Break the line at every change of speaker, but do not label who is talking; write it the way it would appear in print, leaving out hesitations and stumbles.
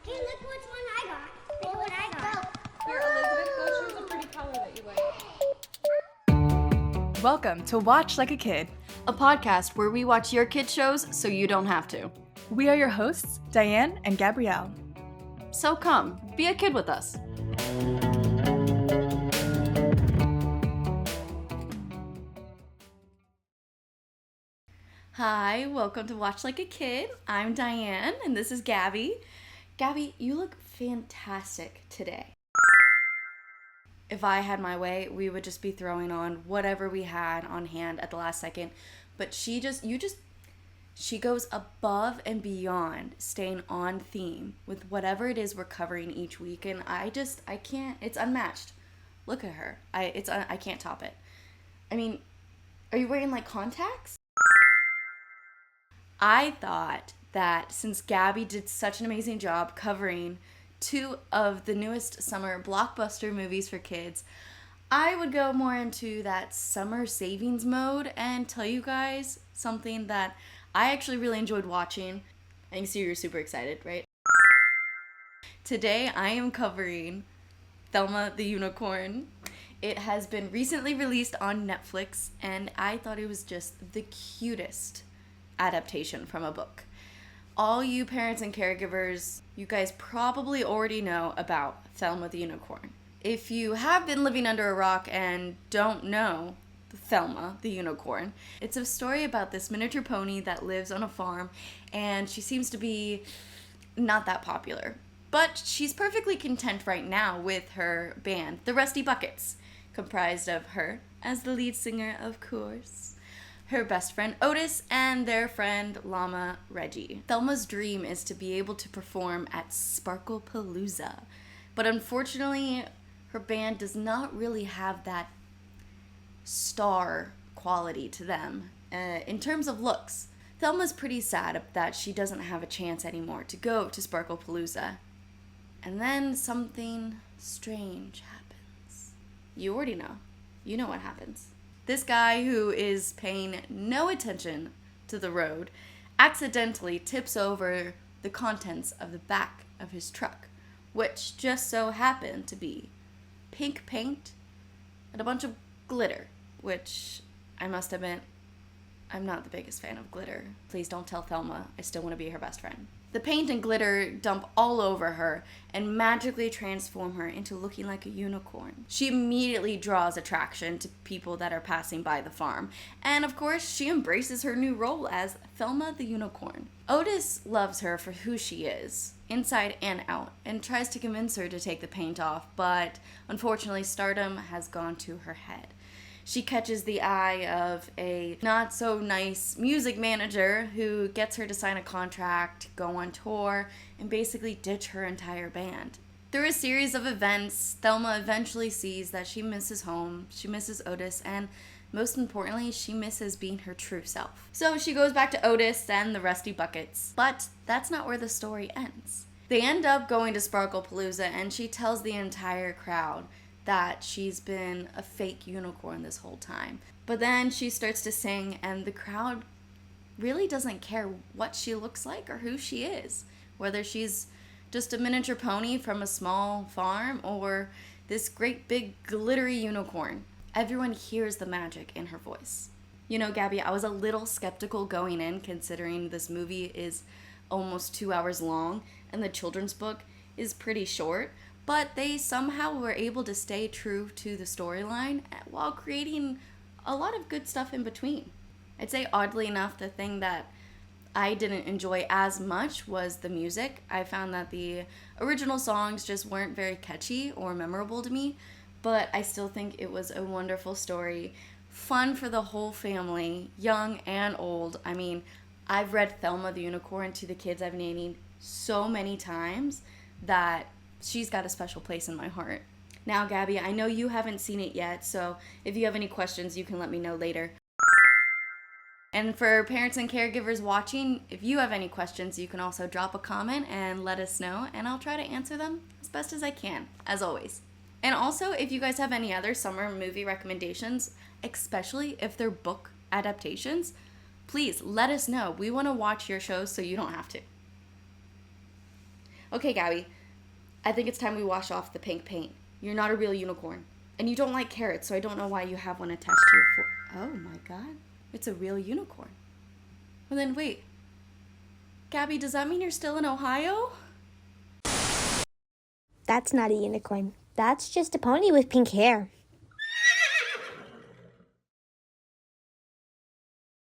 Hey, look which one I got. Look what I got.
Here, Elizabeth, go choose a pretty color that you like.
Welcome to Watch Like a Kid.
A podcast where we watch your kid shows so you don't have to.
We are your hosts, Diane and Gabriele.
So come, be a kid with us. Hi, welcome to Watch Like a Kid. I'm Diane, and this is Gabby. Gabby, you look fantastic today. If I had my way, we would just be throwing on whatever we had on hand at the last second. But she goes above and beyond staying on theme with whatever it is we're covering each week. And I can't, it's unmatched. Look at her. I can't top it. I mean, are you wearing like contacts? I thought that since Gabby did such an amazing job covering two of the newest summer blockbuster movies for kids, I would go more into that summer savings mode and tell you guys something that I actually really enjoyed watching. I can see you're super excited, right? Today I am covering Thelma the Unicorn. It has been recently released on Netflix, and I thought it was just the cutest adaptation from a book. All you parents and caregivers, you guys probably already know about Thelma the Unicorn. If you have been living under a rock and don't know Thelma the Unicorn, it's a story about this miniature pony that lives on a farm, and she seems to be not that popular. But she's perfectly content right now with her band, the Rusty Buckets, comprised of her as the lead singer, of course, her best friend Otis, and their friend Llama Reggie. Thelma's dream is to be able to perform at Sparklepalooza, but unfortunately, her band does not really have that star quality to them in terms of looks. Thelma's pretty sad that she doesn't have a chance anymore to go to Sparklepalooza. And then something strange happens. You already know. You know what happens. This guy who is paying no attention to the road accidentally tips over the contents of the back of his truck, which just so happened to be pink paint and a bunch of glitter, which I must admit, I'm not the biggest fan of glitter. Please don't tell Thelma. I still want to be her best friend. The paint and glitter dump all over her and magically transform her into looking like a unicorn. She immediately draws attraction to people that are passing by the farm. And of course, she embraces her new role as Thelma the Unicorn. Otis loves her for who she is, inside and out, and tries to convince her to take the paint off, but unfortunately, stardom has gone to her head. She catches the eye of a not-so-nice music manager who gets her to sign a contract, go on tour, and basically ditch her entire band. Through a series of events, Thelma eventually sees that she misses home, she misses Otis, and most importantly, she misses being her true self. So she goes back to Otis and the Rusty Buckets. But that's not where the story ends. They end up going to Sparklepalooza, and she tells the entire crowd that she's been a fake unicorn this whole time. But then she starts to sing, and the crowd really doesn't care what she looks like or who she is. Whether she's just a miniature pony from a small farm or this great big glittery unicorn. Everyone hears the magic in her voice. You know, Gabby, I was a little skeptical going in, considering this movie is almost 2 hours long and the children's book is pretty short. But they somehow were able to stay true to the storyline while creating a lot of good stuff in between. I'd say, oddly enough, the thing that I didn't enjoy as much was the music. I found that the original songs just weren't very catchy or memorable to me, but I still think it was a wonderful story. Fun for the whole family, young and old. I mean, I've read Thelma the Unicorn to the kids I've nannied so many times that she's got a special place in my heart. Now, Gabby, I know you haven't seen it yet, so if you have any questions, you can let me know later. And for parents and caregivers watching, if you have any questions, you can also drop a comment and let us know, and I'll try to answer them as best as I can, as always. And also, if you guys have any other summer movie recommendations, especially if they're book adaptations, please let us know. We want to watch your shows so you don't have to. Okay, Gabby, I think it's time we wash off the pink paint. You're not a real unicorn. And you don't like carrots, so I don't know why you have one attached to your Oh my god, it's a real unicorn. Well then, wait. Gabby, does that mean you're still in Ohio?
That's not a unicorn. That's just a pony with pink hair.